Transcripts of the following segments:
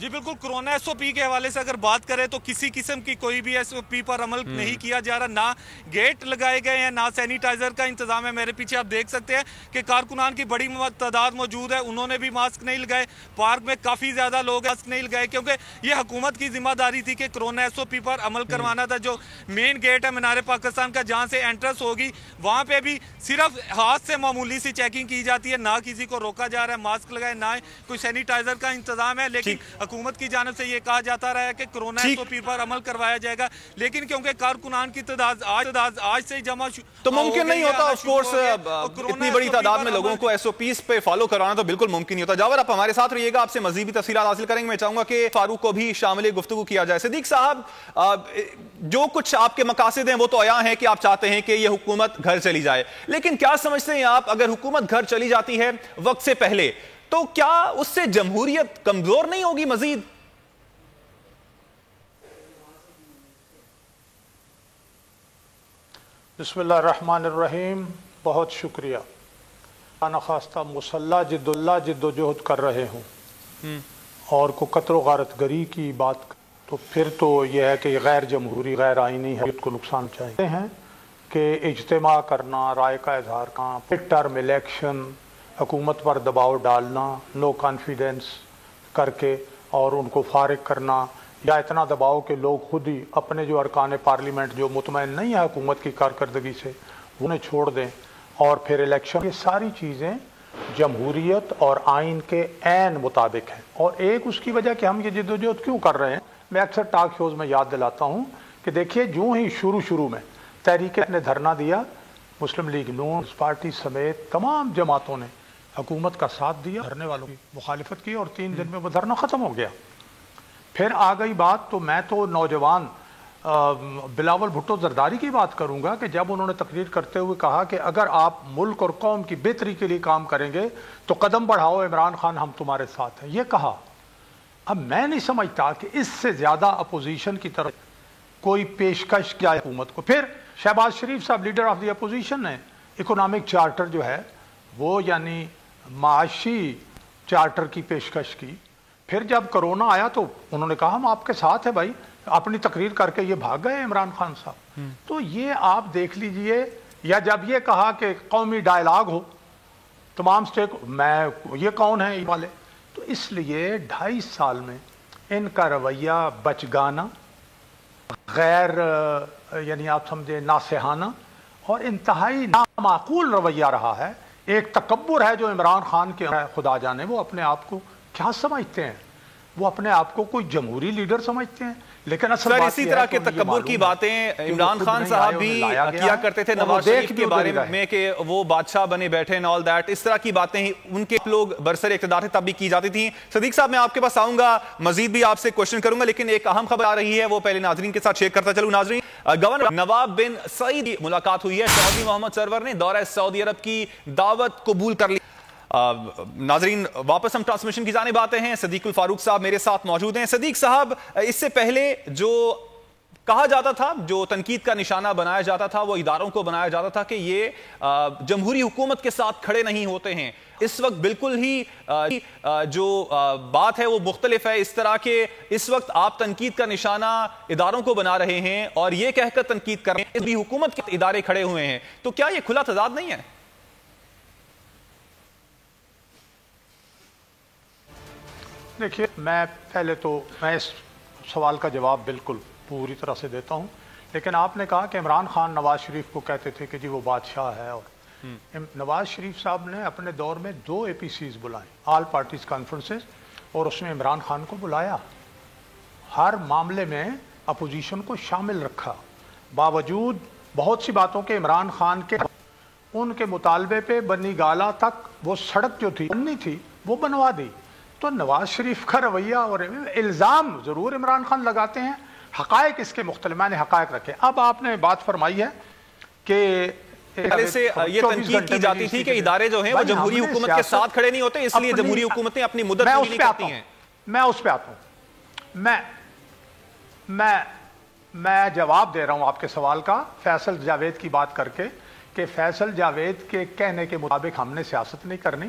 جی بالکل، corona S O پی کے حوالے سے اگر بات کریں تو کسی قسم کی کوئی بھی ایس او پی پر عمل نہیں کیا جا رہا، نہ گیٹ لگائے گئے ہیں، نہ سینیٹائزر کا انتظام ہے۔ میرے پیچھے آپ دیکھ سکتے ہیں کہ کارکنان کی بڑی تعداد موجود ہے، انہوں نے بھی ماسک نہیں لگائے۔ پارک میں کافی زیادہ لوگ ماسک نہیں لگائے، کیونکہ یہ حکومت کی ذمہ داری تھی کہ کورونا ایس او پی پر عمل کروانا تھا۔ جو مین گیٹ ہے مینار پاکستان کا، جہاں سے انٹرنس ہوگی، وہاں پہ بھی صرف ہاتھ سے معمولی سی چیکنگ کی جاتی ہے، نہ کسی کو روکا جا رہا ہے ماسک لگائے، نہ کوئی سینیٹائزر کا انتظام ہے۔ لیکن حکومت کی جانب سے یہ کہا جاتا رہا ہے کہ کورونا ایس او پی پر عمل کروایا جائے گا، لیکن کیونکہ کارکنان کی تعداد آج سے جمع تو ممکن نہیں ہوتا آف کورس اتنی بڑی تعداد میں لوگوں کو ایس او پیز پہ فالو کروانا، تو بالکل ممکن نہیں ہوتا۔ جاور آپ ہمارے ساتھ رہیے گا، آپ سے مزید بھی تفصیلات حاصل کریں گے۔ میں چاہوں گا کہ فاروق کو بھی شامل گفتگو کیا جائے۔ صدیق صاحب، جو کچھ آپ کے مقاصد ہیں وہ تو عیاں ہیں کہ آپ چاہتے ہیں کہ یہ حکومت گھر چلی جائے، لیکن کیا سمجھتے ہیں آپ اگر حکومت گھر چلی جاتی ہے وقت سے پہلے تو کیا اس سے جمہوریت کمزور نہیں ہوگی مزید؟ بسم اللہ الرحمن الرحیم، بہت شکریہ۔ انا خواستہ مسلح جد اللہ جد و جہد کر رہے ہوں اور کو قتل و غارت گری کی بات، تو پھر تو یہ ہے کہ یہ غیر جمہوری غیر آئینی حیثیت کو نقصان چاہتے ہیں کہ اجتماع کرنا، رائے کا اظہار کرنا، مڈ ٹرم الیکشن، حکومت پر دباؤ ڈالنا، نو کانفیڈنس کر کے اور ان کو فارغ کرنا، یا اتنا دباؤ کہ لوگ خود ہی اپنے جو ارکان پارلیمنٹ جو مطمئن نہیں ہے حکومت کی کارکردگی سے انہیں چھوڑ دیں اور پھر الیکشن، یہ ساری چیزیں جمہوریت اور آئین کے عین مطابق ہیں۔ اور ایک اس کی وجہ کہ ہم یہ جدوجہد کیوں کر رہے ہیں، میں اکثر ٹاک شوز میں یاد دلاتا ہوں کہ دیکھیے جو ہی شروع میں تحریک نے دھرنا دیا، مسلم لیگ نون پارٹی سمیت تمام جماعتوں نے حکومت کا ساتھ دیا، دھرنے والوں کی مخالفت کی، اور 3 دن میں وہ دھرنا ختم ہو گیا۔ پھر آ گئی بات، تو میں تو نوجوان بلاول بھٹو زرداری کی بات کروں گا کہ جب انہوں نے تقریر کرتے ہوئے کہا کہ اگر آپ ملک اور قوم کی بہتری کے لیے کام کریں گے تو قدم بڑھاؤ عمران خان، ہم تمہارے ساتھ ہیں، یہ کہا۔ اب میں نہیں سمجھتا کہ اس سے زیادہ اپوزیشن کی طرف کوئی پیشکش کیا ہے حکومت کو۔ پھر شہباز شریف صاحب لیڈر آف دی اپوزیشن نے اکنامک چارٹر جو ہے وہ یعنی معاشی چارٹر کی پیشکش کی۔ پھر جب کرونا آیا تو انہوں نے کہا ہم آپ کے ساتھ ہیں بھائی، اپنی تقریر کر کے یہ بھاگ گئے عمران خان صاحب۔ تو یہ آپ دیکھ لیجئے، یا جب یہ کہا کہ قومی ڈائلاگ ہو تمام سٹیک، میں یہ کون ہیں یہ والے، تو اس لیے 2.5 سال میں ان کا رویہ بچگانہ، غیر یعنی آپ سمجھے ناصحانہ اور انتہائی نامعقول رویہ رہا ہے۔ ایک تکبر ہے جو عمران خان کے خدا جانے وہ اپنے آپ کو کیا سمجھتے ہیں، وہ اپنے آپ کو کوئی جمہوری لیڈر سمجھتے ہیں، لیکن اصل بات اسی طرح کے تکبر کی باتیں عمران خان صاحب بھی کیا کرتے تھے نواز شریف کے بارے میں کہ وہ بادشاہ بنے بیٹھے and all that، اس طرح کی باتیں ان کے لوگ برسر اقتدار تھے تب بھی کی جاتی تھیں۔ صدیق صاحب میں آپ کے پاس آؤں گا، مزید بھی آپ سے کوشچن کروں گا، لیکن ایک اہم خبر آ رہی ہے وہ پہلے ناظرین کے ساتھ شیئر کرتا چلوں۔ ناظرین، گورنر نواب بن سعید ملاقات ہوئی ہے، چودھری محمد سرور نے دورہ سعودی عرب کی دعوت قبول کر لی۔ ناظرین واپس ہم ٹرانسمیشن کی جانب آتے ہیں، صدیق الفاروق صاحب میرے ساتھ موجود ہیں۔ صدیق صاحب، اس سے پہلے جو کہا جاتا تھا، جو تنقید کا نشانہ بنایا جاتا تھا، وہ اداروں کو بنایا جاتا تھا کہ یہ جمہوری حکومت کے ساتھ کھڑے نہیں ہوتے ہیں، اس وقت بالکل ہی جو بات ہے وہ مختلف ہے، اس طرح کہ اس وقت آپ تنقید کا نشانہ اداروں کو بنا رہے ہیں اور یہ کہہ کر تنقید کر رہے ہیں بھی حکومت کے ادارے کھڑے ہوئے ہیں، تو کیا یہ کھلا تضاد نہیں ہے؟ دیکھیے، میں اس سوال کا جواب بالکل پوری طرح سے دیتا ہوں، لیکن آپ نے کہا کہ عمران خان نواز شریف کو کہتے تھے کہ جی وہ بادشاہ ہے، اور نواز شریف صاحب نے اپنے دور میں 2 APCs بلائیں، آل پارٹیز کانفرنسز، اور اس میں عمران خان کو بلایا، ہر معاملے میں اپوزیشن کو شامل رکھا، باوجود بہت سی باتوں کے عمران خان کے ان کے مطالبے پہ بنی گالا تک وہ سڑک جو تھی بننی تھی وہ بنوا دی۔ تو نواز شریف کا رویہ اور الزام ضرور عمران خان لگاتے ہیں، حقائق اس کے مختلف، میں نے حقائق رکھے۔ اب آپ نے بات فرمائی ہے کہ پہلے سے یہ تنقید کی جاتی تھی کہ ادارے جو ہیں وہ جمہوری حکومت کے ساتھ کھڑے نہیں ہوتے، اس لیے جمہوری حکومتیں اپنی مدت پوری نہیں کرتی ہیں۔ میں اس پہ آتا ہوں، میں جواب دے رہا ہوں آپ کے سوال کا فیصل جاوید کی بات کر کے، کہ فیصل جاوید کے کہنے کے مطابق ہم نے سیاست نہیں کرنی،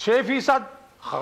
6%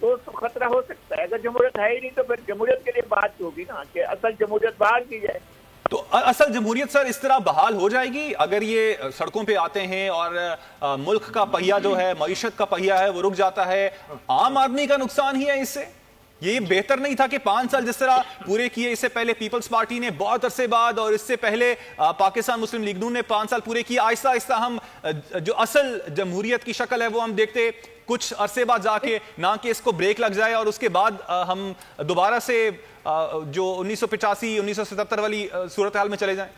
تو اس کو خطرہ ہو سکتا ہے. اگر جمہوریت ہے ہی نہیں تو پھر جمہوریت کے لیے بات ہوگی نا کہ اصل جمہوریت بحال کی جائے. تو اصل جمہوریت سر اس طرح بحال ہو جائے گی اگر یہ سڑکوں پہ آتے ہیں اور ملک کا پہیہ جو ہے، معیشت کا پہیہ ہے، وہ رک جاتا ہے؟ عام آدمی کا نقصان ہی ہے اس سے. یہ بہتر نہیں تھا کہ 5 سال جس طرح پورے کیے، اس سے پہلے پیپلز پارٹی نے بہت عرصے بعد، اور اس سے پہلے پاکستان مسلم لیگ نون نے 5 سال پورے کیے. آہستہ آہستہ ہم جو اصل جمہوریت کی شکل ہے وہ ہم دیکھتے کچھ عرصے بعد جا کے، نہ کہ اس کو بریک لگ جائے اور اس کے بعد ہم دوبارہ سے جو 1985 1977 والی صورتحال میں چلے جائیں.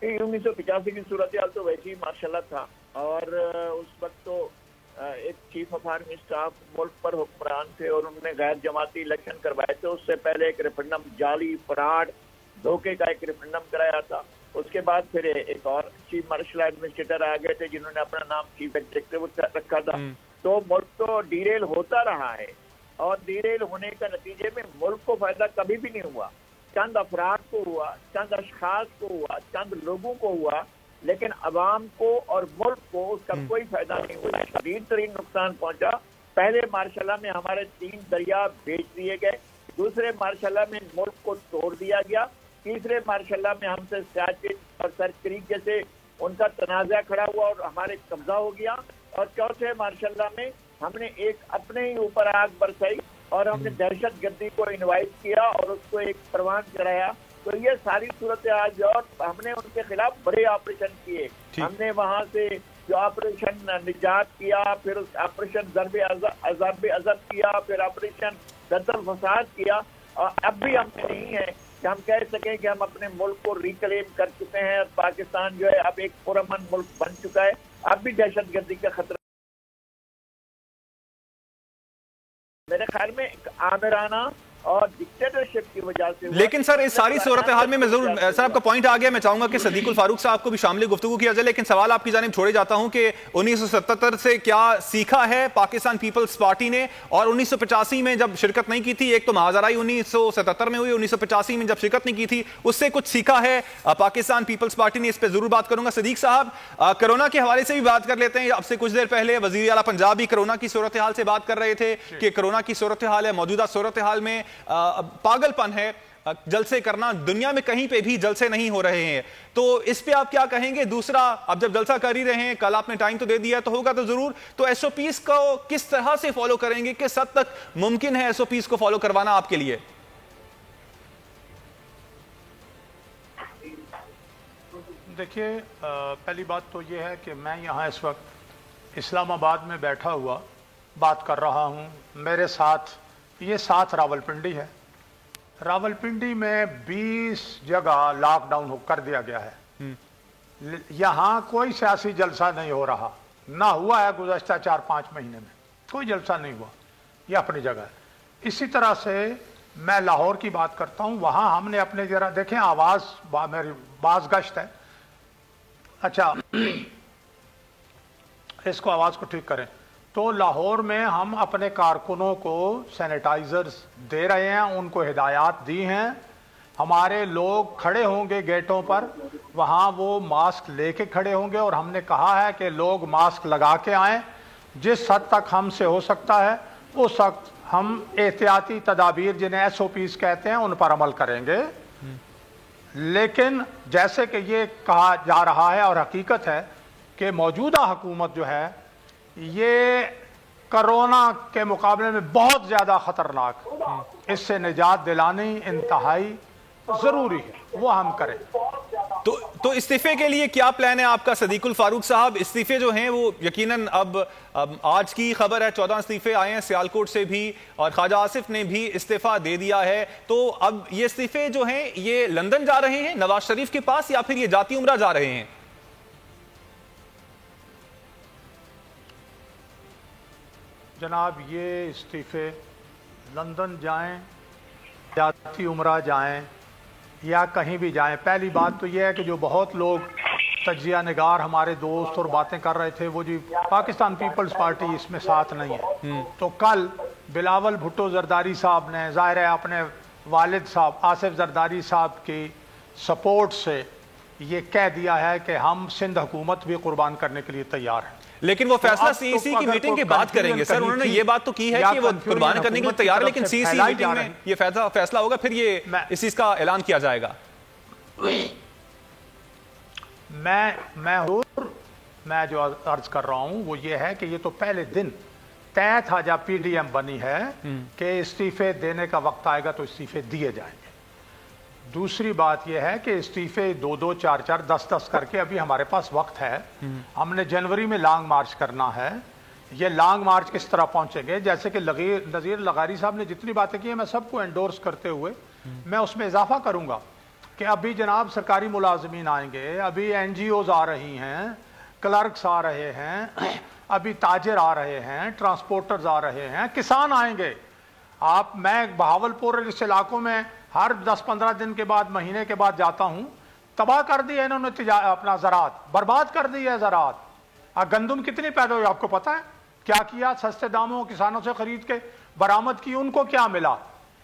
1985 کی صورتحال تو ویسے ہی ماشاءاللہ تھا، اور اس وقت تو ایک چیف آف آرمی اسٹاف ملک پر حکمران تھے اور انہوں نے غیر جماعتی الیکشن کروائے تھے. اس سے پہلے ایک ریفرنڈم جعلی، فراڈ، دھوکے کا ایک ریفرنڈم کرایا تھا. اس کے بعد پھر ایک اور چیف مارشل ایڈمنسٹریٹر آ گئے تھے جنہوں نے اپنا نام چیف ایگزیکٹو رکھا تھا. تو ملک تو ڈیریل ہوتا رہا ہے، اور ڈیریل ہونے کا نتیجے میں ملک کو فائدہ کبھی بھی نہیں ہوا. چند افراد کو ہوا، چند اشخاص کو ہوا، چند لوگوں کو ہوا، لیکن عوام کو اور ملک کو اس کا کوئی فائدہ نہیں ہوا. شدید ترین نقصان پہنچا. پہلے مارشاللہ میں ہمارے 3 دریا بیچ دیے گئے، دوسرے مارشاللہ میں ملک کو توڑ دیا گیا، تیسرے مارشاللہ میں ہم سے سیاست اور سرکریک جیسے ان کا تنازع کھڑا ہوا اور ہمارے قبضہ ہو گیا، اور چوتھے مارشاللہ میں ہم نے ایک اپنے ہی اوپر آگ برسائی اور ہم نے دہشت گردی کو انوائٹ کیا اور اس کو ایک پروان چڑھایا. تو یہ ساری صورتحال، اور ہم نے ان کے خلاف بڑے آپریشن کیے. ہم نے وہاں سے جو آپریشن نجات کیا، پھر اس آپریشن ضرب عذب کیا، پھر آپریشن ضد الفساد کیا، اور اب بھی ہم نے نہیں ہے کہ ہم کہہ سکیں کہ ہم اپنے ملک کو ریکلیم کر چکے ہیں اور پاکستان جو ہے اب ایک پرامن ملک بن چکا ہے. اب بھی دہشت گردی کا خطرہ میرے خیال میں آمرانہ اور ڈکٹیٹرشپ کی وجہ سے. لیکن سر اس ساری صورتحال میں ضرور سر آپ کا پوائنٹ آ گیا، میں چاہوں گا کہ صدیق الفاروق صاحب کو بھی شامل گفتگو کیا جائے، لیکن سوال آپ کی جانب چھوڑے جاتا ہوں کہ 1977 سے کیا سیکھا ہے پاکستان پیپلز پارٹی نے، اور 1985 میں جب شرکت نہیں کی تھی، ایک تو محاذرائی 1977 میں ہوئی، 1985 میں جب شرکت نہیں کی تھی اس سے کچھ سیکھا ہے پاکستان پیپلز پارٹی نے؟ اس پہ ضرور بات کروں گا. صدیق صاحب، کرونا کے حوالے سے بھی بات کر لیتے ہیں. اب سے کچھ دیر پہلے وزیر اعلیٰ پنجاب بھی کرونا کی صورتحال سے بات کر رہے تھے کہ کرونا کی صورتحال ہے، موجودہ صورتحال میں پاگل پن ہے، جلسے کرنا دنیا میں کہیں پہ بھی جلسے نہیں ہو رہے ہیں. تو اس پہ آپ کیا کہیں گے؟ دوسرا، اب جب جلسہ کر ہی رہے ہیں، کل آپ نے ٹائم تو دے دیا تو ہوگا تو ضرور، تو ایس او پیز کو کس طرح سے فالو کریں گے؟ کس حد تک ممکن ہے ایس او پیز کو فالو کروانا آپ کے لیے؟ دیکھیے، پہلی بات تو یہ ہے کہ میں یہاں اس وقت اسلام آباد میں بیٹھا ہوا بات کر رہا ہوں. میرے ساتھ یہ 7 راولپنڈی ہے. راولپنڈی میں 20 جگہ لاک ڈاؤن کر دیا گیا ہے. یہاں کوئی سیاسی جلسہ نہیں ہو رہا، نہ ہوا ہے گزشتہ 4-5 مہینے میں کوئی جلسہ نہیں ہوا. یہ اپنی جگہ ہے. اسی طرح سے میں لاہور کی بات کرتا ہوں، وہاں ہم نے اپنے ذرا دیکھیں آواز میری باز گشت ہے. اچھا، اس کو آواز کو ٹھیک کریں. تو لاہور میں ہم اپنے کارکنوں کو سینیٹائزرز دے رہے ہیں، ان کو ہدایات دی ہیں. ہمارے لوگ کھڑے ہوں گے گیٹوں پر، وہاں وہ ماسک لے کے کھڑے ہوں گے، اور ہم نے کہا ہے کہ لوگ ماسک لگا کے آئیں. جس حد تک ہم سے ہو سکتا ہے اس وقت ہم احتیاطی تدابیر جنہیں ایس او پیز کہتے ہیں ان پر عمل کریں گے. لیکن جیسے کہ یہ کہا جا رہا ہے اور حقیقت ہے کہ موجودہ حکومت جو ہے یہ کرونا کے مقابلے میں بہت زیادہ خطرناک، اس سے نجات دلانی انتہائی ضروری ہے، وہ ہم کریں. تو استعفے کے لیے کیا پلان ہے آپ کا صدیق الفاروق صاحب؟ استعفے جو ہیں وہ یقیناً اب آج کی خبر ہے 14 استعفے آئے ہیں سیالکوٹ سے بھی، اور خواجہ آصف نے بھی استعفیٰ دے دیا ہے. تو اب یہ استعفے جو ہیں یہ لندن جا رہے ہیں نواز شریف کے پاس، یا پھر یہ ذاتی عمرہ جا رہے ہیں؟ جناب، یہ استعفے لندن جائیں، ذاتی عمرہ جائیں یا کہیں بھی جائیں، پہلی بات تو یہ ہے کہ جو بہت لوگ تجزیہ نگار ہمارے دوست اور باتیں کر رہے تھے وہ جی پاکستان پیپلز پارٹی اس میں ساتھ نہیں ہے. تو کل بلاول بھٹو زرداری صاحب نے ظاہر ہے اپنے والد صاحب آصف زرداری صاحب کی سپورٹ سے یہ کہہ دیا ہے کہ ہم سندھ حکومت بھی قربان کرنے کے لیے تیار ہیں. لیکن وہ فیصلہ سی سی کی میٹنگ کے بعد کریں گے سر. انہوں نے یہ بات تو کی ہے کہ وہ قربان کرنے کے لیے تیار ہے, لیکن سی سی میٹنگ میں یہ فیصلہ ہوگا, پھر یہ اس چیز کا اعلان کیا جائے گا. میں جو عرض کر رہا ہوں وہ یہ ہے کہ یہ تو پہلے دن طے تھا جب پی ڈی ایم بنی ہے کہ استعفے دینے کا وقت آئے گا تو استعفے دیے جائیں گے. دوسری بات یہ ہے کہ استعفے 2-2, 4-4, 10-10 کر کے ابھی ہمارے پاس وقت ہے. ہم نے جنوری میں لانگ مارچ کرنا ہے. یہ لانگ مارچ کس طرح پہنچیں گے, جیسے کہ نذیر لغاری صاحب نے جتنی باتیں کی ہیں میں سب کو انڈورس کرتے ہوئے میں اس میں اضافہ کروں گا کہ ابھی جناب سرکاری ملازمین آئیں گے, ابھی این جی اوز آ رہی ہیں, کلرکس آ رہے ہیں, ابھی تاجر آ رہے ہیں, ٹرانسپورٹرز آ رہے ہیں, کسان آئیں گے. میں بہاولپور اس علاقوں میں ہر 10-15 دن کے بعد, مہینے کے بعد جاتا ہوں. تباہ کر دی ہے انہوں نے اپنا زراعت, برباد کر دی ہے زراعت. گندم کتنی پیدا ہوئی آپ کو پتا ہے؟ کیا کیا؟ سستے داموں کسانوں سے خرید کے برآمد کی, ان کو کیا ملا؟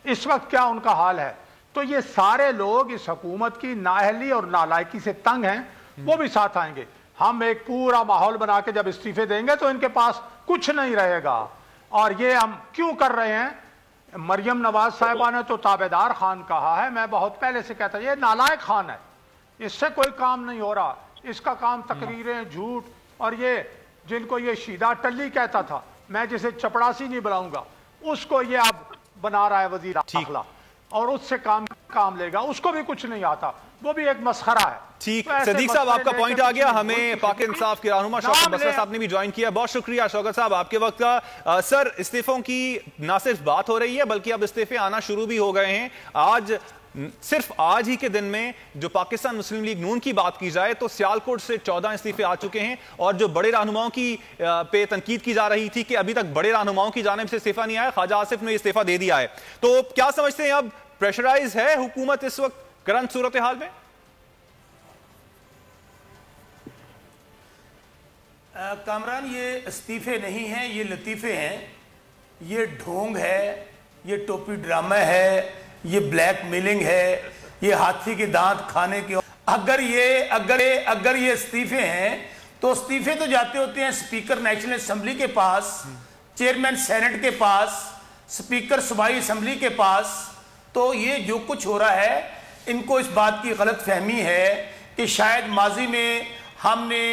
اس وقت کیا ان کا حال ہے؟ تو یہ سارے لوگ اس حکومت کی نااہلی اور نالائکی سے تنگ ہیں, وہ بھی ساتھ آئیں گے. ہم ایک پورا ماحول بنا کے جب استعفے دیں گے تو ان کے پاس کچھ نہیں رہے گا. اور یہ ہم کیوں کر رہے ہیں؟ مریم نواز صاحبہ نے تو تابعدار خان کہا ہے, میں بہت پہلے سے کہتا ہوں یہ نالائق خان ہے, اس سے کوئی کام نہیں ہو رہا. اس کا کام تقریریں, جھوٹ, اور یہ جن کو یہ شیدہ ٹلی کہتا تھا, میں جسے چپڑاسی نہیں بلاؤں گا, اس کو یہ اب بنا رہا ہے وزیر داخلہ, اور اس سے کام لے گا. اس کو بھی کچھ نہیں آتا, وہ بھی ایک مسخرہ ہے. ٹھیک, صدیق صاحب آپ کا پوائنٹ آ گیا. ہمیں پاک انصاف کے رہنما شوکت بصرہ صاحب نے بھی جوائن کیا. بہت شکریہ شوکت صاحب آپ کے وقت کا. سر, استعفوں کی نہ صرف بات ہو رہی ہے بلکہ اب استعفے آنا شروع بھی ہو گئے ہیں. صرف آج ہی کے دن میں جو پاکستان مسلم لیگ نون کی بات کی جائے تو سیالکوٹ سے 14 استعفے آ چکے ہیں, اور جو بڑے رہنماؤں کی پہ تنقید کی جا رہی تھی کہ ابھی تک بڑے رہنماؤں کی جانب سے استعفیٰ نہیں آیا, خواجہ آصف نے استعفیٰ دے دیا ہے. تو کیا سمجھتے ہیں, اب پریشرائز ہے حکومت اس وقت کرنٹ صورتحال میں؟ کامران, یہ استعفے نہیں ہیں, یہ لطیفے ہیں, یہ ڈھونگ ہے, یہ ٹوپی ڈرامہ ہے, یہ بلیک میلنگ ہے, یہ ہاتھی کے دانت کھانے کے. اگر یہ استعفے ہیں تو استعفے تو جاتے ہوتے ہیں سپیکر نیشنل اسمبلی کے پاس, چیئرمین سینٹ کے پاس, سپیکر صوبائی اسمبلی کے پاس. تو یہ جو کچھ ہو رہا ہے, ان کو اس بات کی غلط فہمی ہے کہ شاید ماضی میں ہم نے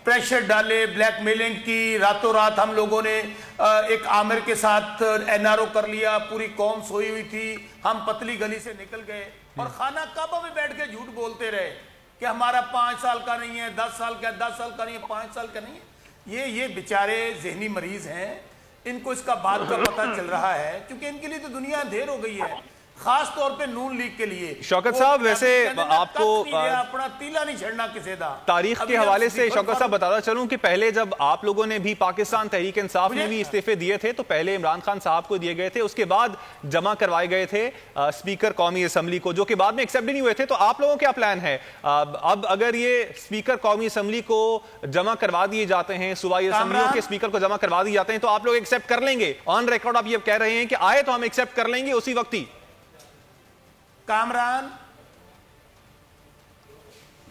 پریشر ڈالے, بلیک میلنگ کی, راتوں رات ہم لوگوں نے ایک عامر کے ساتھ این آر او کر لیا, پوری قوم سوئی ہوئی تھی, ہم پتلی گلی سے نکل گئے اور خانہ کعبہ میں بیٹھ کے جھوٹ بولتے رہے کہ ہمارا 5 سال کا نہیں ہے, 10 سال کا, 10 سال کا نہیں ہے, 5 سال کا نہیں ہے. یہ بیچارے ذہنی مریض ہیں, ان کو اس کا بات کا پتہ چل رہا ہے, کیونکہ ان کے لیے تو دنیا اندھیر ہو گئی ہے, خاص طور پہ نون لیگ کے لیے. شوکت صاحب, ویسے آپ کو اپنا تیلا نہیں چھڑنا کسے دا. تاریخ کے حوالے سے شوکت صاحب بتاتا چلوں کہ پہلے جب آپ لوگوں نے بھی پاکستان تحریک انصاف میں بھی استعفے دیے تھے تو پہلے عمران خان صاحب کو دیے گئے تھے, اس کے بعد جمع کروائے گئے تھے اسپیکر قومی اسمبلی کو, جو کہ بعد میں ایکسیپٹ بھی نہیں ہوئے تھے. تو آپ لوگوں کیا پلان ہے اب اگر یہ اسپیکر قومی اسمبلی کو جمع کروا دیے جاتے ہیں, صوبائی اسمبلیوں کے اسپیکر کو جمع کروا دیے جاتے ہیں, تو آپ لوگ ایکسیپٹ کر لیں گے؟ آن ریکارڈ آپ یہ کہہ رہے ہیں کہ آئے تو ہم ایکسیپٹ کر لیں گے اسی وقت ہی.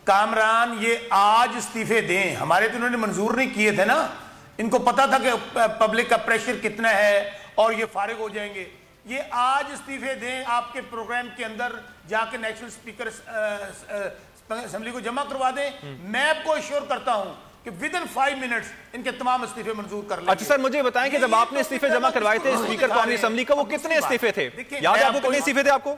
کامران یہ آج استعفے دیں, ہمارے تو انہوں نے منظور نہیں کیے تھے نا, ان کو پتا تھا کہ پبلک کا پریشر کتنا ہے اور یہ فارغ ہو جائیں گے. یہ آج استعفے دیں, آپ کے پروگرام کے اندر جا کے نیشنل اسپیکر اسمبلی کو جمع کروا دیں. میں آپ کو ایشور کرتا ہوں کہ ودن 5 منٹس ان کے تمام استعفے منظور کر لیں. اچھا سر, مجھے بتائیں کہ جب آپ نے استعفے جمع کروائے تھے اسپیکر قومی اسمبلی کا, وہ کتنے استعفے تھے؟ یاد ہے آپ کو کتنے استعفے تھے آپ کو؟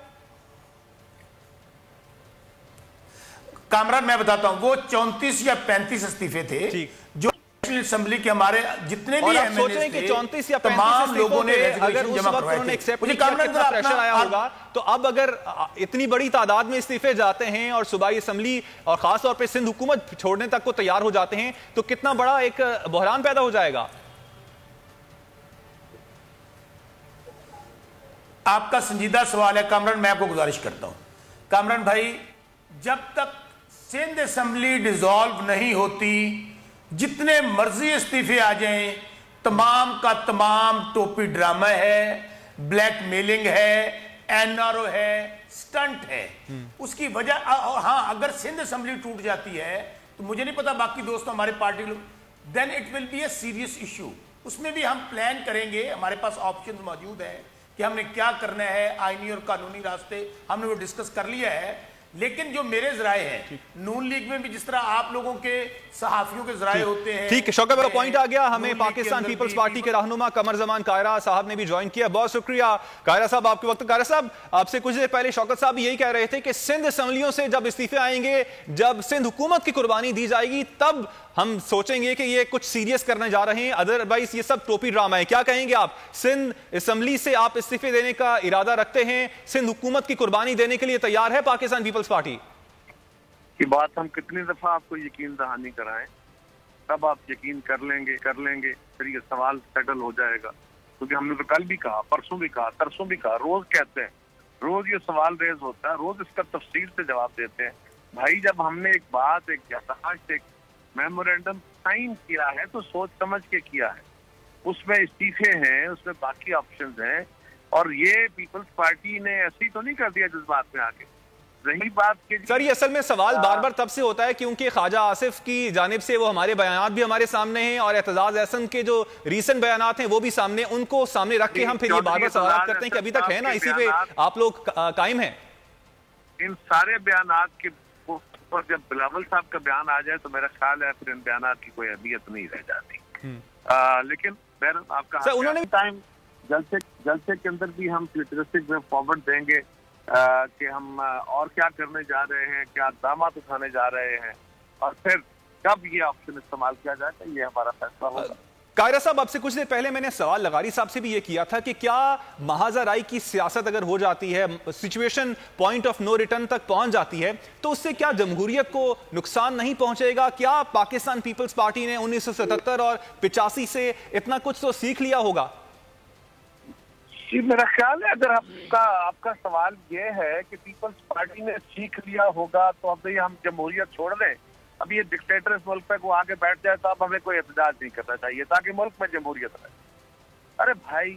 کامران میں بتاتا ہوں, وہ 34 یا 35 استعفے تھے جو نیشنل اسمبلی کے ہمارے جتنے بھی ایم این اے تھے, تمام لوگوں نے اگر اس وقت انہوں نے ایکسیپٹ کیا کتنا پریشر آیا ہوگا. تو اب اگر اتنی بڑی تعداد میں استعفے جاتے ہیں اور صوبائی اسمبلی اور خاص طور پہ سندھ حکومت چھوڑنے تک کو تیار ہو جاتے ہیں, تو کتنا بڑا ایک بحران پیدا ہو جائے گا. آپ کا سنجیدہ سوال ہے کامران, میں آپ کو گزارش کرتا ہوں. کامران بھائی, جب تک سندھ اسمبلی ڈیزالو نہیں ہوتی, جتنے مرضی استعفے آ جائیں, تمام کا تمام ٹوپی ڈرامہ ہے, بلیک میلنگ ہے, این آر او ہے, سٹنٹ ہے. اس کی وجہ, ہاں اگر سندھ اسمبلی ٹوٹ جاتی ہے تو مجھے نہیں پتا باقی دوست ہمارے پارٹی لوگ, then it will be a serious issue. اس میں بھی ہم پلان کریں گے, ہمارے پاس آپشن موجود ہیں کہ ہم نے کیا کرنا ہے, آئینی اور قانونی راستے ہم نے وہ ڈسکس کر لیا ہے. لیکن جو میرے ذرائع ہیں نون لیگ میں بھی جس طرح آپ لوگوں کے صحافیوں کے ذرائع ہوتے ہیں. ٹھیک ہے شوکت میرا پوائنٹ آ گیا. ہمیں پاکستان پیپلز پارٹی کے رہنما قمر زمان قاہرہ صاحب نے بھی جوائن کیا. بہت شکریہ قاہرہ صاحب آپ کے وقت. قاہرہ صاحب آپ سے کچھ دیر پہلے شوکت صاحب یہی کہہ رہے تھے کہ سندھ اسمبلیوں سے جب استعفے آئیں گے, جب سندھ حکومت کی قربانی دی جائے گی, تب ہم سوچیں گے کہ یہ کچھ سیریس کرنے جا رہے ہیں, ادروائز یہ سب ٹوپی ڈرامہ ہے. کیا کہیں گے آپ؟ سندھ اسمبلی سے آپ استعفے دینے کا ارادہ رکھتے ہیں, سندھ حکومت کی قربانی دینے کے لیے تیار ہے پاکستان پیپلز پارٹی؟ یہ بات ہم کتنی دفعہ آپ کو یقین دہانی کرائیں, تب آپ یقین کر لیں گے, پھر یہ سوال سیٹل ہو جائے گا. کیونکہ ہم نے تو کل بھی کہا, پرسوں بھی کہا, ترسوں بھی کہا, روز کہتے ہیں, روز یہ سوال ریز ہوتا ہے, روز اس کا تفصیل سے جواب دیتے ہیں. بھائی جب ہم نے ایک بات, ایک یادداشت, ایک میمورینڈم سائن کیا ہے تو سوچ سمجھ کے کیا ہے. اس میں استعفے ہیں, اس میں باقی آپشنز ہیں, اور یہ پیپلز پارٹی نے ایسی تو نہیں کر دیا جذبات میں آ کے. رہی بات کہ سر یہ اصل میں سوال بار بار تب سے ہوتا ہے کیونکہ خواجہ آصف کی جانب سے وہ ہمارے بیانات بھی ہمارے سامنے ہیں, اور اعتزاز احسن کے جو ریسنٹ بیانات ہیں وہ بھی سامنے, ان کو سامنے رکھ کے ہم پھر یہ بار بار سوالات کرتے ہیں کہ ابھی تک ہے نا اسی پہ آپ لوگ قائم ہیں. ان سارے بیانات کے اوپر جب بلاول صاحب کا بیان آ جائے تو میرا خیال ہے پھر ان بیانات کی کوئی اہمیت نہیں رہ جاتی. لیکن آپ کا انہوں نے ٹائم جلسے کے اندر بھی ہم فیوچرسٹک فارورڈ دیں گے کہ ہم اور کیا کرنے جا رہے ہیں, کیا اقدامات اٹھانے جا رہے ہیں, اور پھر کب یہ آپشن استعمال کیا جائے گا یہ ہمارا فیصلہ ہوگا. قاہرہ صاحب آپ سے کچھ دیر پہلے میں نے سوال لغاری صاحب سے بھی یہ کیا تھا کہ کیا محاذ رائے کی سیاست اگر ہو جاتی ہے, situation point of no return تک پہنچ جاتی ہے, تو اس سے کیا جمہوریت کو نقصان نہیں پہنچے گا؟ کیا پاکستان پیپلز پارٹی نے 1977 اور 85 سے اتنا کچھ تو سیکھ لیا ہوگا؟ جی میرا خیال ہے اگر آپ کا سوال یہ ہے کہ پیپلز پارٹی نے سیکھ لیا ہوگا تو اب ہم جمہوریت چھوڑ دیں, اب یہ ڈکٹیٹر اس ملک پہ کو آگے بیٹھ جائے تو اب ہمیں کوئی احتجاج نہیں کرنا چاہیے تاکہ ملک میں جمہوریت رہے. ارے بھائی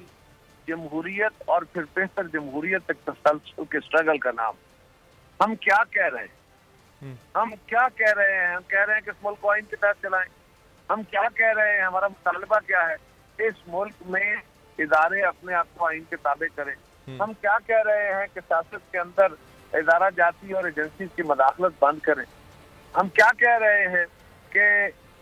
جمہوریت اور پھر بہتر جمہوریت تک تسلسل کے اسٹرگل کا نام. ہم کیا کہہ رہے ہیں, ہم کیا کہہ رہے ہیں؟ ہم کہہ رہے ہیں کہ اس ملک کو آئین کے تحت چلائیں. ہم کیا کہہ رہے ہیں؟ ہمارا مطالبہ کیا ہے؟ اس ملک میں ادارے اپنے آپ کو آئین کے تابع کریں. ہم کیا کہہ رہے ہیں کہ سیاست کے اندر ادارہ جاتی اور ایجنسیز کی مداخلت بند کریں. ہم کیا کہہ رہے ہیں کہ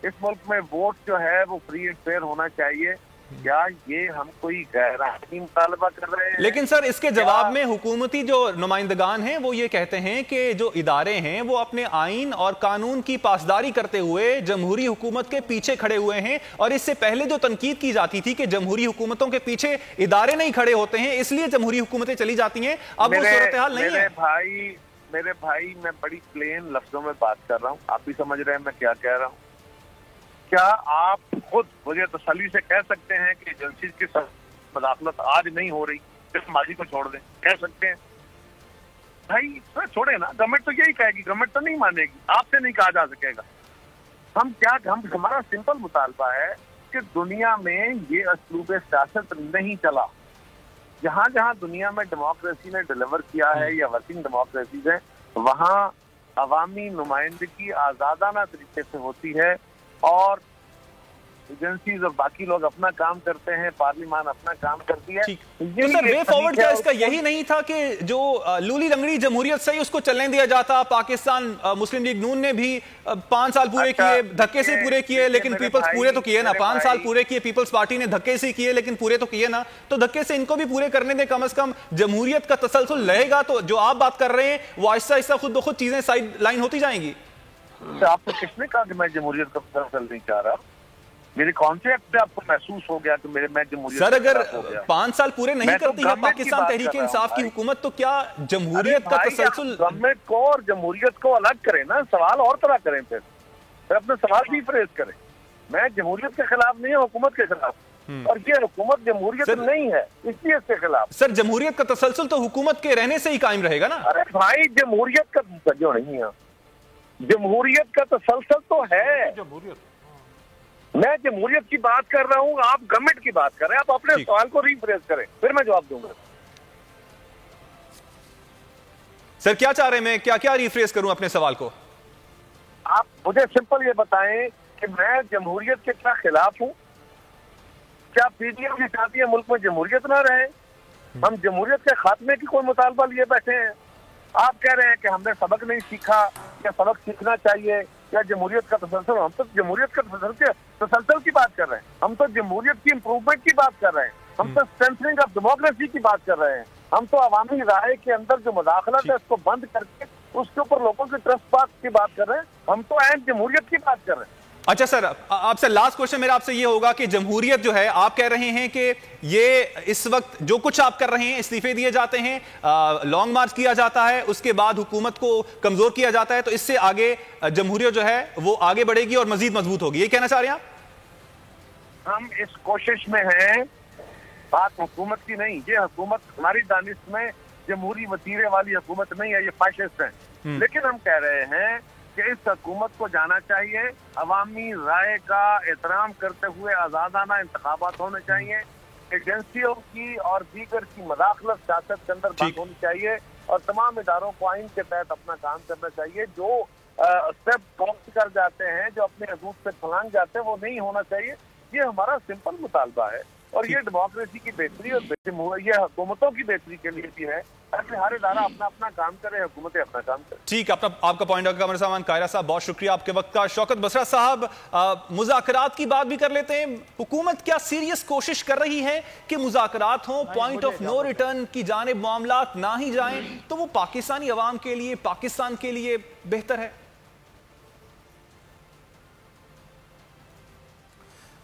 اس ملک میں ووٹ جو ہے وہ فری اینڈ فیئر ہونا چاہیے. کیا یہ ہم کوئی غیر آئینی مطالبہ کر رہے ہیں؟ لیکن سر اس کے جواب میں حکومتی جو نمائندگان ہیں وہ یہ کہتے ہیں کہ جو ادارے ہیں وہ اپنے آئین اور قانون کی پاسداری کرتے ہوئے جمہوری حکومت کے پیچھے کھڑے ہوئے ہیں, اور اس سے پہلے جو تنقید کی جاتی تھی کہ جمہوری حکومتوں کے پیچھے ادارے نہیں کھڑے ہوتے ہیں اس لیے جمہوری حکومتیں چلی جاتی ہیں, اب وہ صورتحال نہیں ہے. میرے بھائی میں بڑی پلین لفظوں میں بات کر رہا ہوں, آپ بھی سمجھ رہے ہیں میں کیا کہہ رہا ہوں. کیا آپ خود مجھے تسلی سے کہہ سکتے ہیں کہ ایجنسیز کی مداخلت آج نہیں ہو رہی, صرف ماضی کو چھوڑ دیں؟ کہہ سکتے ہیں؟ بھائی چھوڑے نا, گورنمنٹ تو یہی کہے گی, گورنمنٹ تو نہیں مانے گی, آپ سے نہیں کہا جا سکے گا. ہمارا سمپل مطالبہ ہے کہ دنیا میں یہ اسلوب سیاست نہیں چلا. جہاں جہاں دنیا میں ڈیموکریسی نے ڈیلیور کیا ہے یا ورکنگ ڈیموکریسیز ہیں, وہاں عوامی نمائندگی آزادانہ طریقے سے ہوتی ہے, اور ایجنسیز اور باقی لوگ اپنا کام کرتے ہیں, پارلیمان اپنا کام کرتی ہے. تو سر وے فارورڈ کیا اس کا یہی نہیں تھا کہ جو لولی لنگڑی جمہوریت صحیح اس کو چلنے دیا جاتا؟ پاکستان مسلم لیگ نون نے بھی 5 سال پورے کیے, دھکے سے پورے کیے, لیکن پیپلز پورے تو کیے نا. 5 سال پورے کیے پیپلز پارٹی نے, دھکے سے کیے لیکن پورے تو کیے نا. تو دھکے سے ان کو بھی پورے کرنے دیں, کم از کم جمہوریت کا تسلسل رہے گا. تو جو آپ بات کر رہے ہیں وہ آہستہ آہستہ خود بخود چیزیں سائڈ لائن ہوتی جائیں گی. آپ کو کس نے کہا کہ میں جمہوریت کا تسلسل نہیں چاہ رہا؟ میرے کانسیپٹ سے آپ کو محسوس ہو گیا کہ میں جمہوریت. سر اگر 5 سال پورے نہیں کرتی ہے پاکستان تحریک انصاف کی حکومت تو کیا جمہوریت کا تسلسل؟ گورنمنٹ کو اور جمہوریت کو الگ کریں نا, سوال اور طرح کریں, پھر اپنے سوال بھی فریز کریں. میں جمہوریت کے خلاف نہیں ہوں, حکومت کے خلاف, اور یہ حکومت جمہوریت نہیں ہے اس لیے اس کے خلاف. سر جمہوریت کا تسلسل تو حکومت کے رہنے سے ہی قائم رہے گا نا. ارے بھائی جمہوریت کا جو نہیں ہے, جمہوریت کا تسلسل تو ہے. میں جمہوریت کی بات کر رہا ہوں, آپ گورنمنٹ کی بات کر رہے ہیں. آپ اپنے سوال کو ری فریز کریں, پھر میں جواب دوں گا. سر کیا چاہ رہے ہیں, میں کیا ری فریز کروں اپنے سوال کو؟ آپ مجھے سمپل یہ بتائیں کہ میں جمہوریت کے کیا خلاف ہوں؟ کیا پی ڈی ایم یہ چاہتی ہے ملک میں جمہوریت نہ رہے؟ ہم جمہوریت کے خاتمے کی کوئی مطالبہ لیے بیٹھے ہیں؟ آپ کہہ رہے ہیں کہ ہم نے سبق نہیں سیکھا یا سبق سیکھنا چاہیے یا جمہوریت کا تسلسل. ہم تو جمہوریت کا تسلسل کی بات کر رہے ہیں, ہم تو جمہوریت کی امپروومنٹ کی بات کر رہے ہیں, ہم تو اسٹرینتھنگ آف ڈیموکریسی کی بات کر رہے ہیں, ہم تو عوامی رائے کے اندر جو مداخلت ہے اس کو بند کر کے اس کے اوپر لوگوں کی ٹرسٹ بات کی بات کر رہے ہیں, ہم تو عین جمہوریت کی بات کر رہے ہیں. اچھا سر, آپ سے لاسٹ کوشچن میرا آپ سے یہ ہوگا کہ جمہوریت جو ہے, آپ کہہ رہے ہیں کہ یہ اس وقت جو کچھ آپ کر رہے ہیں, استعفے دیے جاتے ہیں, لانگ مارچ کیا جاتا ہے, اس کے بعد حکومت کو کمزور کیا جاتا ہے, تو اس سے آگے جمہوریت جو ہے وہ آگے بڑھے گی اور مزید مضبوط ہوگی, یہ کہنا چاہ رہے ہیں آپ؟ ہم اس کوشش میں ہیں, بات حکومت کی نہیں. یہ حکومت ہماری دانش میں جمہوری وتیرے والی حکومت نہیں ہے, یہ فاشسٹ ہیں. لیکن ہم کہہ رہے ہیں کہ اس حکومت کو جانا چاہیے, عوامی رائے کا احترام کرتے ہوئے آزادانہ انتخابات ہونے چاہیے, ایجنسیوں کی اور دیگر کی مداخلت سیاست کے اندر بند ہونی چاہیے, اور تمام اداروں کو آئین کے تحت اپنا کام کرنا چاہیے. جو اسٹیپ کراس کر جاتے ہیں, جو اپنے حدود سے پھلانگ جاتے ہیں, وہ نہیں ہونا چاہیے. یہ ہمارا سمپل مطالبہ ہے, اور یہ ڈیموکریسی کی بہتری اور یہ حکومتوں کی بہتری کے لیے بھی ہے, تاکہ ہر ادارہ اپنا اپنا کام کرے, حکومتیں اپنا کام کرے. ٹھیک, آپ کا پوائنٹ قمر سامان قاہرہ صاحب, بہت شکریہ آپ کے وقت کا. شوکت بسرا صاحب, مذاکرات کی بات بھی کر لیتے ہیں. حکومت کیا سیریس کوشش کر رہی ہے کہ مذاکرات ہوں, پوائنٹ آف نو ریٹرن کی جانب معاملات نہ ہی جائیں, تو وہ پاکستانی عوام کے لیے, پاکستان کے لیے بہتر ہے؟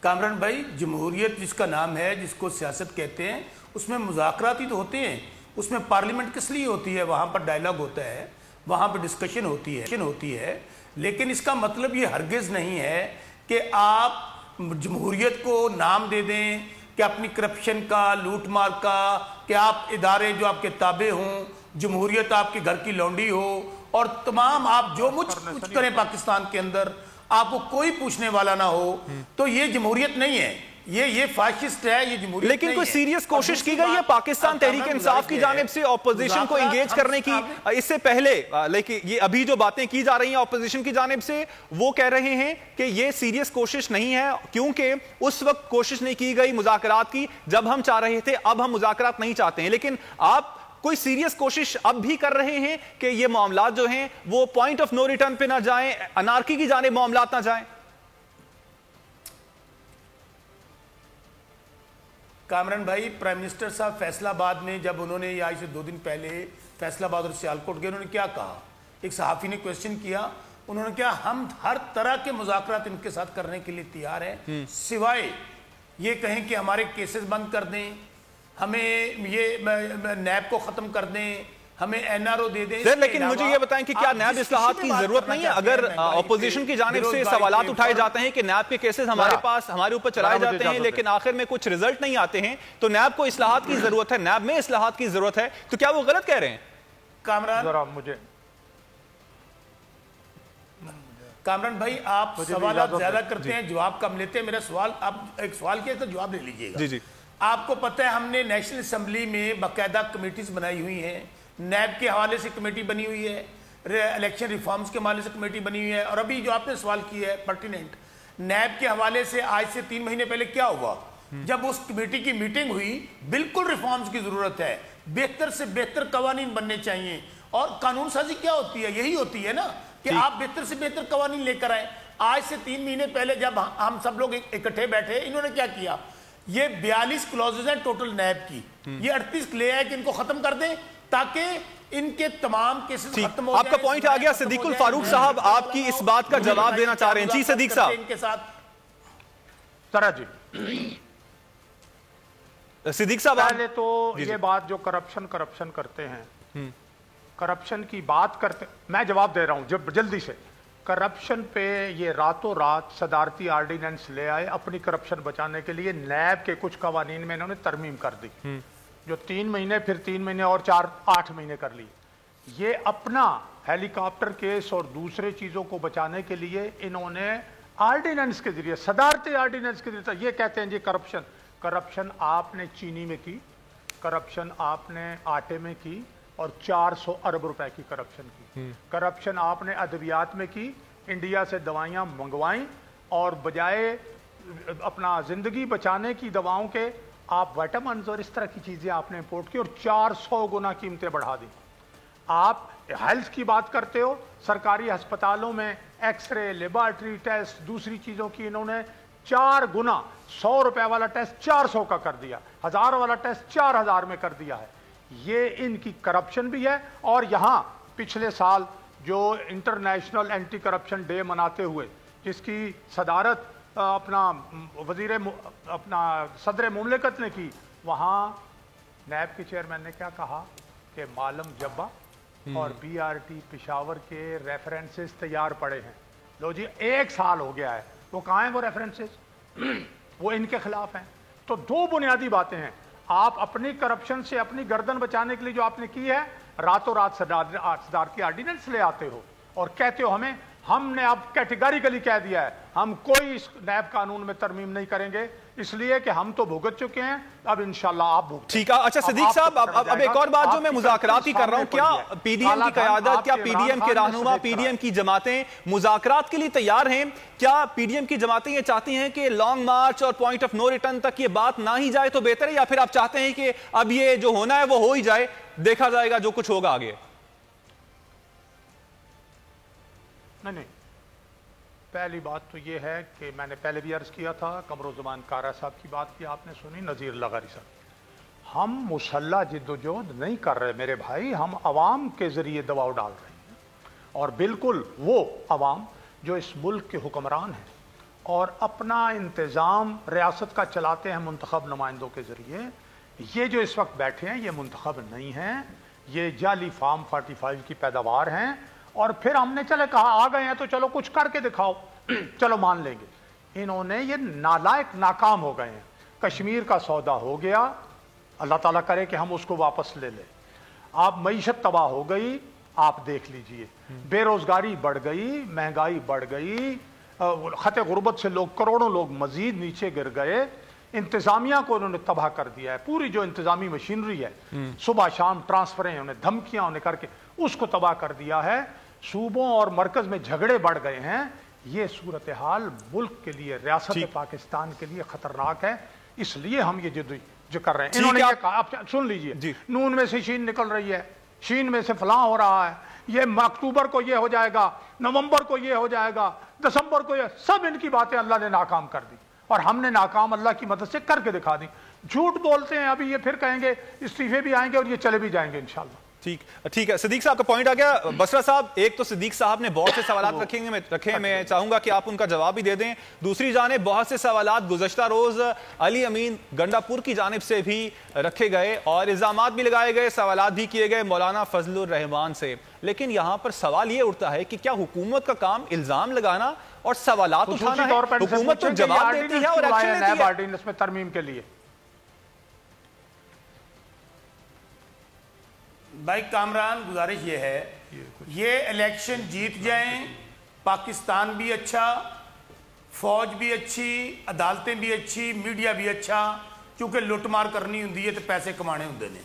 کامران بھائی, جمہوریت جس کا نام ہے, جس کو سیاست کہتے ہیں, اس میں مذاکرات ہی تو ہوتے ہیں. اس میں پارلیمنٹ کس لیے ہوتی ہے؟ وہاں پر ڈائیلاگ ہوتا ہے, وہاں پر ڈسکشن ہوتی ہے. لیکن اس کا مطلب یہ ہرگز نہیں ہے کہ آپ جمہوریت کو نام دے دیں کہ اپنی کرپشن کا, لوٹ مار کا, کہ آپ ادارے جو آپ کے تابع ہوں, جمہوریت آپ کے گھر کی لونڈی ہو, اور تمام آپ جو کچھ کریں پاکستان کے اندر آپ کو کوئی پوچھنے والا نہ ہو. تو یہ جمہوریت نہیں ہے, یہ فاشسٹ ہے, یہ جمہوریت. لیکن کوئی سیریس کوشش کی گئی ہے پاکستان تحریک انصاف کی جانب سے اپوزیشن کو انگیج کرنے کی؟ اس سے پہلے, لیکن یہ ابھی جو باتیں کی جا رہی ہیں اپوزیشن کی جانب سے, وہ کہہ رہے ہیں کہ یہ سیریس کوشش نہیں ہے, کیونکہ اس وقت کوشش نہیں کی گئی مذاکرات کی جب ہم چاہ رہے تھے, اب ہم مذاکرات نہیں چاہتے ہیں. لیکن آپ کوئی سیریس کوشش اب بھی کر رہے ہیں کہ یہ معاملات جو ہیں وہ پوائنٹ آف نو ریٹرن پہ نہ جائیں, انارکی کی جانب معاملات نہ جائیں؟ کامران بھائی, پرائم منسٹر صاحب فیصلہ آباد میں جب انہوں نے آج سے 2 دن پہلے فیصلہ آباد اور سیالکوٹ گئے, انہوں نے کیا کہا؟ ایک صحافی نے کویسچن کیا, انہوں نے کہا ہم ہر طرح کے مذاکرات ان کے ساتھ کرنے کے لیے تیار ہیں, سوائے یہ کہیں کہ ہمارے کیسز بند کر دیں, ہمیں یہ نیب کو ختم کر دیں, ہمیں این آر او دے دیں. لیکن مجھے یہ بتائیں کہ کیا نیب اصلاحات کی ضرورت نہیں ہے؟ اگر اپوزیشن کی جانب سے سوالات اٹھائے جاتے ہیں کہ نیب کے کیسز ہمارے پاس ہمارے اوپر چلائے جاتے ہیں لیکن آخر میں کچھ رزلٹ نہیں آتے ہیں, تو نیب کو اصلاحات کی ضرورت ہے, نیب میں اصلاحات کی ضرورت ہے, تو کیا وہ غلط کہہ رہے ہیں؟ کامران بھائی, آپ سوالات زیادہ کرتے ہیں, جواب کم لیتے ہیں. میرا سوال, آپ ایک سوال کیا تو جواب لے لیجئے گا. جی. آپ کو پتہ ہے ہم نے نیشنل اسمبلی میں باقاعدہ کمیٹیز بنائی ہوئی ہیں, نیب کے حوالے سے کمیٹی بنی ہوئی ہے, الیکشن ریفارمز کے حوالے سے کمیٹی بنی ہوئی ہے, اور ابھی جو آپ نے سوال کیا ہے پرٹیننٹ, نیب کے حوالے سے آج سے 3 مہینے پہلے کیا ہوا؟ جب اس کمیٹی کی میٹنگ ہوئی, بالکل ریفارمز کی ضرورت ہے, بہتر سے بہتر قوانین بننے چاہیے, اور قانون سازی کیا ہوتی ہے؟ یہی ہوتی ہے نا کہ آپ بہتر سے بہتر قوانین لے کر آئیں. آج سے 3 مہینے پہلے جب ہم سب لوگ اکٹھے بیٹھے, انہوں نے کیا کیا؟ یہ 42 کلوزز ہیں ٹوٹل نیب کی, یہ 38 لے آئے کہ ان کو ختم کر دیں تاکہ ان کے تمام کیسز ختم ہو جائیں. آپ کا پوائنٹ آ گیا. صدیق الفاروق صاحب آپ کی اس بات کا جواب دینا چاہ رہے ہیں. جی صدیق صاحب. ان کے ساتھ صدیق صاحب, پہلے تو یہ بات جو کرپشن کرتے ہیں, کرپشن کی بات کرتے, میں جواب دے رہا ہوں جلدی سے. کرپشن پہ یہ راتوں رات صدارتی آرڈیننس لے آئے اپنی کرپشن بچانے کے لیے. نیب کے کچھ قوانین میں انہوں نے ترمیم کر دی, جو 3 مہینے پھر 3 مہینے اور 8 مہینے کر لی. یہ اپنا ہیلی کاپٹر کیس اور دوسرے چیزوں کو بچانے کے لیے انہوں نے آرڈیننس کے ذریعے, صدارتی آرڈیننس کے ذریعے, یہ کہتے ہیں جی کرپشن آپ نے چینی میں کی, کرپشن آپ نے آٹے میں کی, اور 400 ارب روپے کی کرپشن کی. کرپشن آپ نے ادویات میں کی, انڈیا سے دوائیاں منگوائیں اور بجائے اپنا زندگی بچانے کی دواؤں کے آپ وائٹامنز اور اس طرح کی چیزیں آپ نے امپورٹ کی اور 400 گنا قیمتیں بڑھا دی. آپ ہیلتھ کی بات کرتے ہو, سرکاری ہسپتالوں میں ایکس رے, لیبارٹری ٹیسٹ, دوسری چیزوں کی انہوں نے 4 گنا, 100 روپے والا ٹیسٹ 400 کا کر دیا, 1000 والا ٹیسٹ 4000 میں کر دیا ہے. یہ ان کی کرپشن بھی ہے. اور یہاں پچھلے سال جو انٹرنیشنل اینٹی کرپشن ڈے مناتے ہوئے جس کی صدارت اپنا صدر مملکت نے کی, وہاں نیب کے چیئرمین نے کیا کہا کہ معلم جبہ اور بی آر ٹی پشاور کے ریفرنسز تیار پڑے ہیں. لو جی 1 سال ہو گیا ہے, وہ کہاں ہیں وہ ریفرنسز؟ وہ ان کے خلاف ہیں. تو 2 بنیادی باتیں ہیں. آپ اپنی کرپشن سے اپنی گردن بچانے کے لیے جو آپ نے کی ہے, راتوں رات صدارتی آرڈیننس لے آتے ہو اور کہتے ہو ہم نے اب کیٹیگریکلی کہہ دیا ہے ہم کوئی اس نیب قانون میں ترمیم نہیں کریں گے, اس لیے کہ ہم تو بھگت چکے ہیں, اب انشاءاللہ آپ بھگت. ٹھیک ہے. اچھا صدیق صاحب, اب ایک اور بات جو میں مذاکرات کی کر رہا ہوں, کیا پی ڈی ایم کی قیادت, کیا پی ڈی ایم کے رہنما, پی ڈی ایم کی جماعتیں مذاکرات کے لیے تیار ہیں؟ کیا پی ڈی ایم کی جماعتیں یہ چاہتی ہیں کہ لانگ مارچ اور پوائنٹ آف نو ریٹرن تک یہ بات نہ ہی جائے تو بہتر ہے, یا پھر آپ چاہتے ہیں کہ اب یہ جو ہونا ہے وہ ہو ہی جائے, دیکھا جائے گا جو کچھ ہوگا آگے؟ نہیں, پہلی بات تو یہ ہے کہ میں نے پہلے بھی عرض کیا تھا, قمرالزمان کارا صاحب کی بات کی آپ نے سنی, نذیر لغاری صاحب. ہم مسلح جدوجہد نہیں کر رہے میرے بھائی, ہم عوام کے ذریعے دباؤ ڈال رہے ہیں. اور بالکل وہ عوام جو اس ملک کے حکمران ہیں اور اپنا انتظام ریاست کا چلاتے ہیں منتخب نمائندوں کے ذریعے, یہ جو اس وقت بیٹھے ہیں یہ منتخب نہیں ہیں, یہ جعلی فارم 45 کی پیداوار ہیں. اور پھر ہم نے چلے کہا آ گئے ہیں تو چلو کچھ کر کے دکھاؤ, چلو مان لیں گے. انہوں نے یہ نالائق ناکام ہو گئے ہیں. کشمیر کا سودا ہو گیا, اللہ تعالیٰ کرے کہ ہم اس کو واپس لے لیں. آپ معیشت تباہ ہو گئی, آپ دیکھ لیجئے, بے روزگاری بڑھ گئی, مہنگائی بڑھ گئی, خط غربت سے کروڑوں لوگ مزید نیچے گر گئے. انتظامیہ کو انہوں نے تباہ کر دیا ہے, پوری جو انتظامی مشینری ہے, صبح شام ٹرانسفریں انہیں دھمکیاں انہیں کر کے اس کو تباہ کر دیا ہے. صوبوں اور مرکز میں جھگڑے بڑھ گئے ہیں. یہ صورتحال ملک کے لیے, ریاست پاکستان کے لیے خطرناک ہے. اس لیے ہم یہ جو کر رہے ہیں. انہوں نے یہ کہا, آپ سن لیجئے, نون میں سے شین نکل رہی ہے, شین میں سے فلاں ہو رہا ہے, یہ اکتوبر کو یہ ہو جائے گا, نومبر کو یہ ہو جائے گا, دسمبر کو یہ, سب ان کی باتیں اللہ نے ناکام کر دی اور ہم نے ناکام اللہ کی مدد سے کر کے دکھا دی. جھوٹ بولتے ہیں, ابھی یہ پھر کہیں گے استعفے بھی آئیں گے اور یہ چلے بھی جائیں گے انشاءاللہ. ٹھیک ہے. صدیق صاحب کا پوائنٹ آ گیا. بسرا صاحب, ایک تو صدیق صاحب نے بہت سے سوالات رکھے, میں چاہوں گا کہ آپ ان کا جواب بھی دے دیں. دوسری جانب بہت سے سوالات گزشتہ روز علی امین گنڈا پور کی جانب سے بھی رکھے گئے اور الزامات بھی لگائے گئے, سوالات بھی کیے گئے مولانا فضل الرحمان سے. لیکن یہاں پر سوال یہ اٹھتا ہے کہ کیا حکومت کا کام الزام لگانا اور سوالات اٹھانا ہے؟ حکومت تو جواب دیتی ہے اور ایکشن لیتی ہے. آرڈیننس میں ترمیم کے لیے بھائی کامران, گزارش یہ ہے, یہ الیکشن جیت جائیں, پاکستان بھی اچھا, فوج بھی اچھی, عدالتیں بھی اچھی, میڈیا بھی اچھا, کیونکہ لٹ مار کرنی ہوندی ہے تو پیسے کمانے ہوندے نے.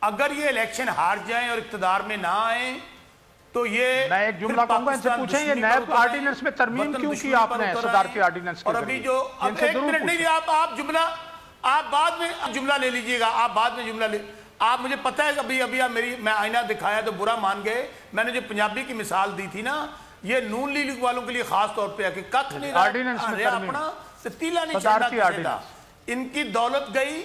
اگر یہ الیکشن ہار جائیں اور اقتدار میں نہ آئیں تو یہ, میں ایک جملہ کہوں گا, ان سے پوچھیں یہ نیب آرڈیننس میں ترمیم کیوں کی آپ نے صدارتی آرڈیننس کے ذریعے؟ اور ابھی جو ایک منٹ نہیں, آپ جملہ, آپ بعد میں جملہ لے لیجئے گا, آپ بعد میں جملہ لے. آپ مجھے پتہ ہے کہ ابھی میں آئینہ دکھایا تو برا مان گئے. میں نے جو پنجابی کی مثال دی تھی نا, یہ نون لیگ والوں کے لیے خاص طور پہ ہے کہ کت نہیں رہا اپنا تیلا نہیں چڑھنا. ان کی دولت گئی,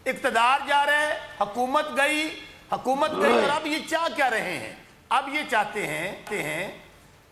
اقتدار جا رہا ہے, حکومت گئی, اور اب یہ چاہ کیا رہے ہیں؟ اب یہ چاہتے ہیں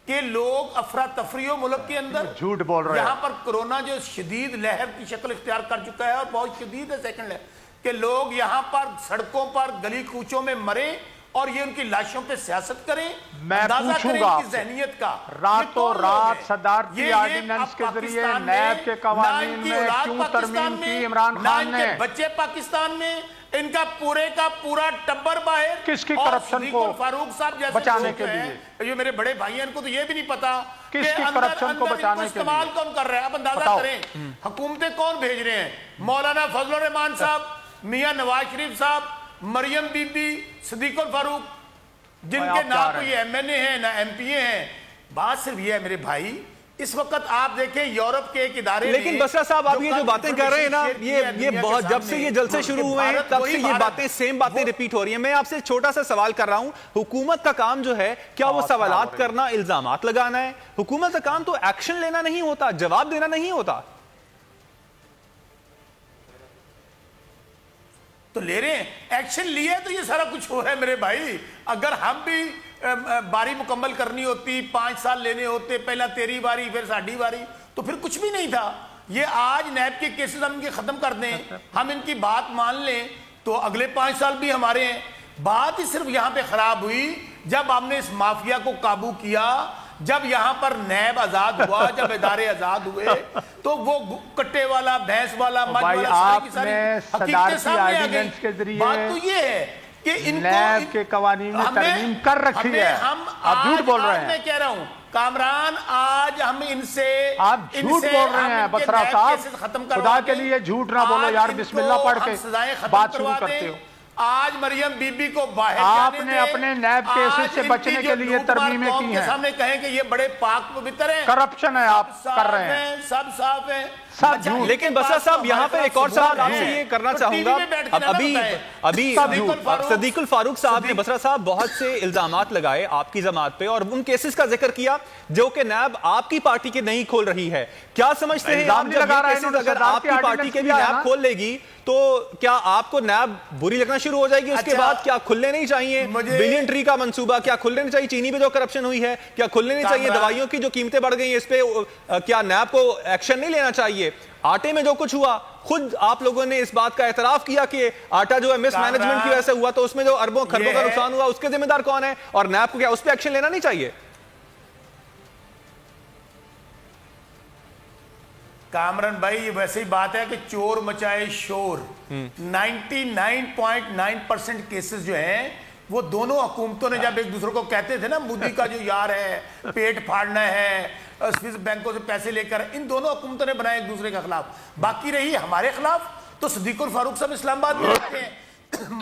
کہ لوگ افراتفری ملک کے اندر, جھوٹ بول رہے ہیں. یہاں پر کرونا جو شدید لہر کی شکل اختیار کر چکا ہے اور بہت شدید ہے سیکنڈ لہر, کہ لوگ یہاں پر سڑکوں پر گلی کوچوں میں مریں اور یہ ان کی لاشوں پہ سیاست کریں. میں پوچھوں گا ذہنیت کا راتوں رات صدارتی آرڈیننس کے ذریعے نیب کے قوانین میں کیوں ترمیم کی عمران خان نے؟ بچے پاکستان میں, ان کا پورے کا پورا ٹبر باہر, کس کی کرپشن کو فاروق صاحب جیسے بچانے کے لیے, یہ میرے بڑے بھائی ہیں, ان کو تو یہ بھی نہیں پتا کس کی کرپشن کو بچانے کے لیے استعمال کون کر رہا ہے. اب اندازہ کریں حکومتیں کون بھیج رہے ہیں. مولانا فضل الرحمان صاحب, میاں نواز شریف صاحب, مریم بی بی, صدیق الفاروق, جن کے نہ کوئی ایم این اے ہیں نہ ایم پی اے ہیں. بات صرف یہ ہے میرے بھائی اس وقت آپ دیکھیں یورپ کے ایک ادارے لیکن بسرا صاحب آپ یہ جو باتیں کر رہے ہیں نا یہ بہت جب سے یہ جلسے شروع ہوئے ہیں تب سے یہ باتیں سیم باتیں ریپیٹ ہو رہی ہیں. میں آپ سے چھوٹا سا سوال کر رہا ہوں, حکومت کا کام جو ہے کیا وہ سوالات کرنا, الزامات لگانا ہے؟ حکومت کا کام تو ایکشن لینا نہیں ہوتا, جواب دینا نہیں ہوتا. تو لے رہے ہیں, ایکشن لیے تو یہ سارا کچھ ہو رہا ہے میرے بھائی. اگر ہم بھی باری مکمل کرنی ہوتی, 5 سال لینے ہوتے, پہلا تیری باری پھر ساڈی باری, تو پھر کچھ بھی نہیں تھا. یہ آج نیب کے کیسز ہم ان کے ختم کر دیں, ہم ان کی بات مان لیں, تو اگلے 5 سال بھی ہمارے ہیں. بات ہی صرف یہاں پہ خراب ہوئی جب ہم نے اس مافیا کو قابو کیا, جب یہاں پر نیب آزاد ہوا, جب ادارے آزاد ہوئے, تو وہ کٹے والا, بھینس والا, مجھ والا, ساری کی ساری حقیقتیں سامنے آ گئی. بات تو یہ ہے کہ ان نیب کے قوانین میں ترمیم کر رکھی ہے. آپ جھوٹ بول رہے ہیں. میں کہہ رہا ہوں کامران, آج ہم ان سے آپ جھوٹ بول رہے ہیں بسرا صاحب, خدا کے لیے جھوٹ نہ بولو یار, بسم اللہ پڑھ کے بات شروع کرتے ہو. آج مریم بی بی کو باہر آپ نے اپنے نیب کیسز سے بچنے کے لیے ترمیمیں کی ہیں. سامنے کہیں کہ یہ بڑے پاک پوتر ہیں, کرپشن ہے آپ کر رہے ہیں, سب صاف ہیں. لیکن بسرا صاحب یہاں پہ ایک اور سوال آپ سے یہ کرنا چاہوں گا. ابھی صدیق الفاروق صاحب نے بسرا صاحب بہت سے الزامات لگائے آپ کی جماعت پہ اور ان کیسز کا ذکر کیا جو کہ نیب آپ کی پارٹی کے نہیں کھول رہی ہے. کیا سمجھتے ہیں آپ جب یہ کیسز اگر آپ کی پارٹی کے بھی نیب کھول لے گی تو کیا آپ کو نیب بری لگنا شروع ہو جائے گی؟ اس کے بعد کیا کھلنے نہیں چاہیے بلین ٹری کا منصوبہ, کیا کھلنے نہیں چاہیے چینی پہ جو کرپشن ہوئی ہے, کیا کھلنے نہیں چاہیے دوائیوں کی جو قیمتیں بڑھ گئی ہیں اس پہ, کیا نیب کو ایکشن نہیں لینا چاہیے؟ آٹے میں جو کچھ ہوا, خود آپ لوگوں نے اس بات کا اعتراف کیا کہ آٹا جو ہے مس مینجمنٹ کی وجہ سے ہوا, تو اس میں جو اربوں خربوں کا نقصان ہوا اس کے ذمہ دار کون ہے, اور نیب کو کیا اس پہ ایکشن لینا نہیں چاہیے؟ کامران بھائی یہ ویسے ہی بات ہے کہ چور مچائے شور. 99.9% کیسز جو ہیں وہ دونوں حکومتوں نے جب ایک دوسرے کو کہتے تھے نا, مودی کا جو یار ہے پیٹ پھاڑنا ہے, سوئس بینکوں سے پیسے لے کر, ان دونوں حکومتوں نے بنائے ایک دوسرے کے خلاف. باقی رہی ہمارے خلاف تو صدیق الفاروق صاحب اسلام آباد میں رہتے ہیں.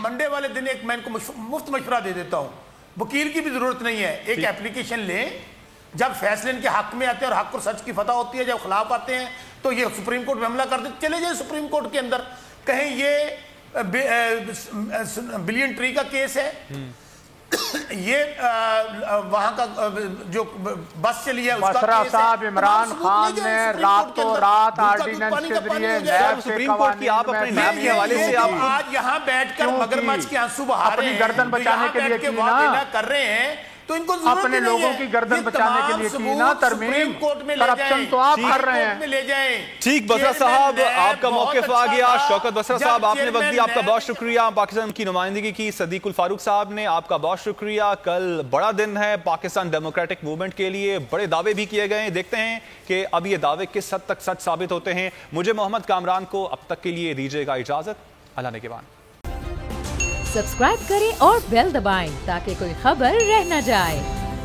منڈے والے دن ایک میں ان کو مفت مشورہ دے دیتا ہوں, وکیل کی بھی ضرورت نہیں ہے, ایک اپلیکیشن لیں, جب فیصلے ان کے حق میں آتے ہیں اور حق اور سچ کی فتح ہوتی ہے, جب خلاف آتے ہیں تو یہ سپریم کورٹ میں حملہ کر دیتے, چلے جائیں سپریم کورٹ کے اندر, کہیں یہ بلین ٹری کا کیس ہے, یہ وہاں کا جو بس چلی ہے بسرا صاحب, عمران خان نے راتوں رات آرڈیننس کے ذریعے سپریم کورٹ کی آپ اپنے نیب کے حوالے سے آپ آج یہاں بیٹھ کر مگرمچھ کے آنسو بہا رہے ہیں, اپنی گردن بچانے کے لیے کی نا, کر رہے ہیں, تو ان کو اپنے لوگوں کی گردن بچانے کے لیے کی نا ترمیم, کرپشن تو آپ کر رہے ہیں. ٹھیک بسرا صاحب, آپ کا موقف آ گیا. شوکت بسرا صاحب آپ نے وقت دیا, آپ کا بہت شکریہ. پاکستان کی نمائندگی کی صدیق الفاروق صاحب نے, آپ کا بہت شکریہ. کل بڑا دن ہے پاکستان ڈیموکریٹک موومنٹ کے لیے, بڑے دعوے بھی کیے گئے ہیں, دیکھتے ہیں کہ اب یہ دعوے کس حد تک سچ ثابت ہوتے ہیں. مجھے محمد کامران کو اب تک کے لیے دیجیے گا اجازت. اللہ نگہبان. سبسکرائب کریں اور بیل دبائیں تاکہ کوئی خبر رہ نہ جائے.